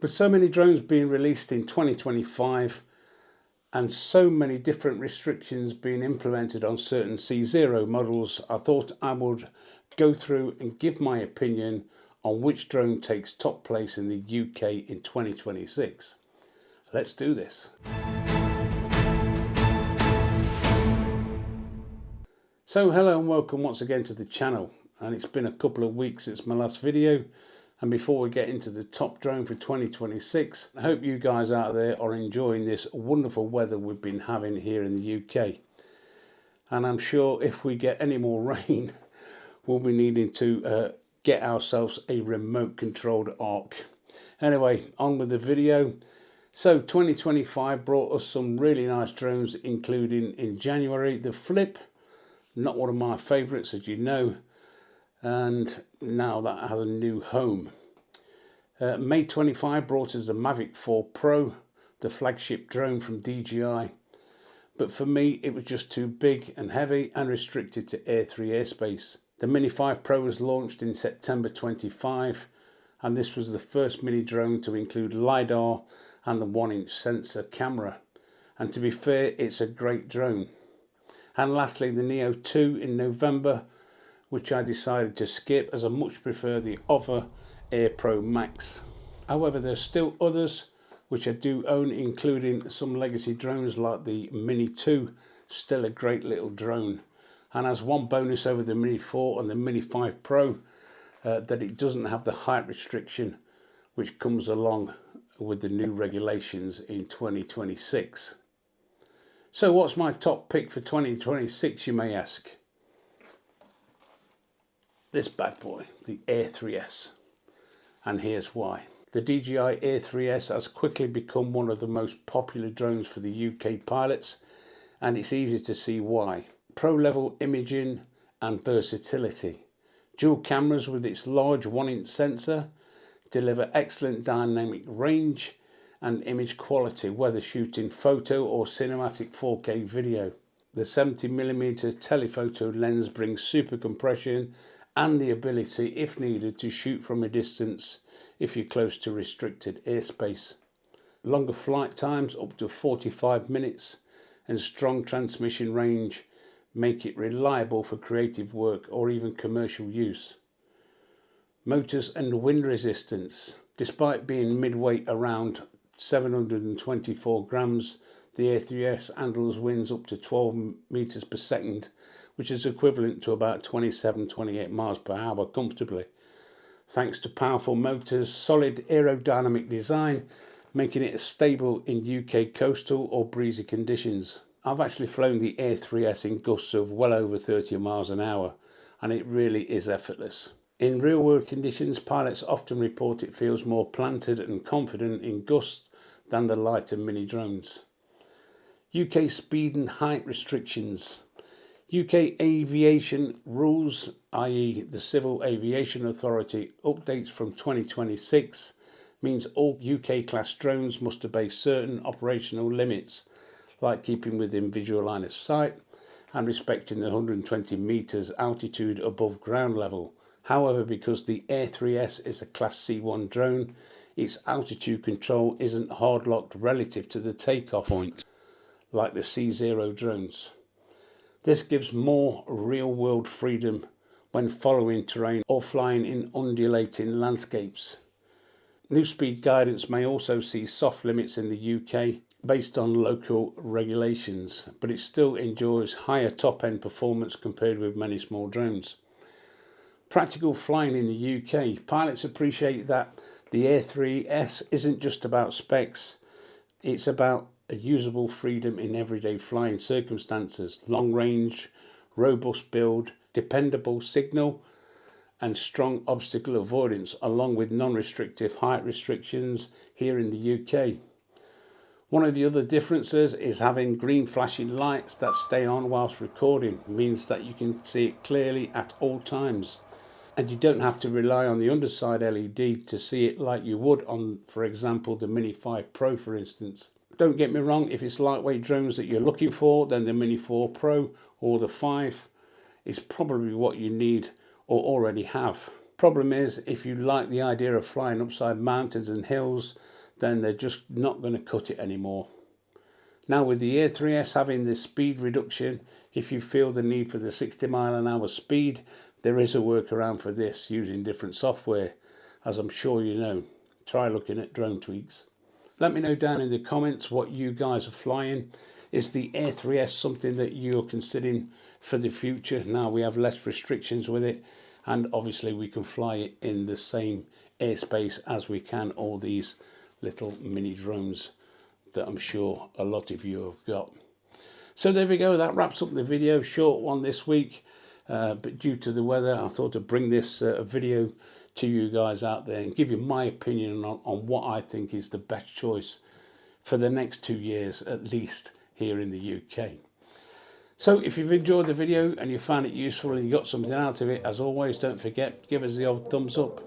With so many drones being released in 2025 and so many different restrictions being implemented on certain C0 models, I thought I would go through and give my opinion on which drone takes top place in the UK in 2026. Let's do this. So hello and welcome once again to the channel, and it's been a couple of weeks since my last video. And before we get into the top drone for 2026, I hope you guys out there are enjoying this wonderful weather we've been having here in the UK. And I'm sure if we get any more rain, we'll be needing to get ourselves a remote controlled Ark. Anyway, on with the video. So 2025 brought us some really nice drones, including in January, the Flip, not one of my favourites as you know, and now that has a new home. May 25 brought us the Mavic 4 Pro, the flagship drone from DJI, but for me it was just too big and heavy and restricted to Air 3 airspace. The Mini 5 Pro was launched in September 25, and this was the first mini drone to include LiDAR and the 1-inch sensor camera, and to be fair, it's a great drone. And lastly, the Neo 2 in November, which I decided to skip as I much prefer the other Air Pro Max. However, there's still others which I do own, including some legacy drones like the Mini 2, still a great little drone. And as one bonus over the Mini 4 and the Mini 5 Pro, that it doesn't have the height restriction which comes along with the new regulations in 2026. So what's my top pick for 2026, you may ask? This bad boy, the Air 3S, and here's why. The DJI Air 3S has quickly become one of the most popular drones for the UK pilots, and it's easy to see why. Pro level imaging and versatility. Dual cameras with its large 1-inch sensor deliver excellent dynamic range and image quality, whether shooting photo or cinematic 4K video. The 70mm telephoto lens brings super compression and the ability, if needed, to shoot from a distance if you're close to restricted airspace. Longer flight times, up to 45 minutes, and strong transmission range make it reliable for creative work or even commercial use. Motors and wind resistance. Despite being midweight around 724 grams, the Air 3S handles winds up to 12 meters per second, which is equivalent to about 27-28 miles per hour comfortably, thanks to powerful motors, solid aerodynamic design, making it stable in UK coastal or breezy conditions. I've actually flown the Air 3S in gusts of well over 30 miles an hour, and it really is effortless. In real world conditions, pilots often report it feels more planted and confident in gusts than the lighter mini drones. UK speed and height restrictions. UK aviation rules, i.e. the Civil Aviation Authority updates from 2026, means all UK class drones must obey certain operational limits, like keeping within visual line of sight and respecting the 120 meters altitude above ground level. However, because the Air 3S is a Class C1 drone, its altitude control isn't hard-locked relative to the takeoff point, like the C0 drones. This gives more real-world freedom when following terrain or flying in undulating landscapes. New speed guidance may also see soft limits in the UK based on local regulations, but it still enjoys higher top-end performance compared with many small drones. Practical flying in the UK. Pilots appreciate that the Air 3S isn't just about specs, it's about a usable freedom in everyday flying circumstances, long range, robust build, dependable signal, and strong obstacle avoidance, along with non-restrictive height restrictions here in the UK. One of the other differences is having green flashing lights that stay on whilst recording, means that you can see it clearly at all times. And you don't have to rely on the underside LED to see it like you would on, for example, the Mini 5 Pro, for instance. Don't get me wrong, if it's lightweight drones that you're looking for, then the Mini 4 Pro or the 5 is probably what you need or already have. Problem is, if you like the idea of flying upside mountains and hills, then they're just not going to cut it anymore. Now with the A3S having this speed reduction, if you feel the need for the 60 mile an hour speed, there is a workaround for this using different software, as I'm sure you know. Try looking at Drone Tweaks. Let me know down in the comments what you guys are flying. Is the A3S something that you're considering for the future? Now we have less restrictions with it, and obviously we can fly it in the same airspace as we can all these little mini drones that I'm sure a lot of you have got. So there we go, that wraps up the video. Short one this week, but due to the weather I thought I'd bring this video to you guys out there and give you my opinion on what I think is the best choice for the next 2 years at least here in the UK. So if you've enjoyed the video and you found it useful and you got something out of it, as always, don't forget, give us the old thumbs up.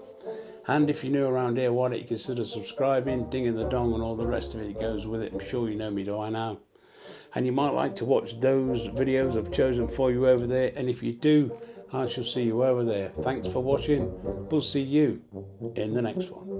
And if you're new around here, why don't you consider subscribing, dinging the dong and all the rest of it that goes with it. I'm sure you know me by now. And you might like to watch those videos I've chosen for you over there. And if you do, I shall see you over there. Thanks for watching. We'll see you in the next one.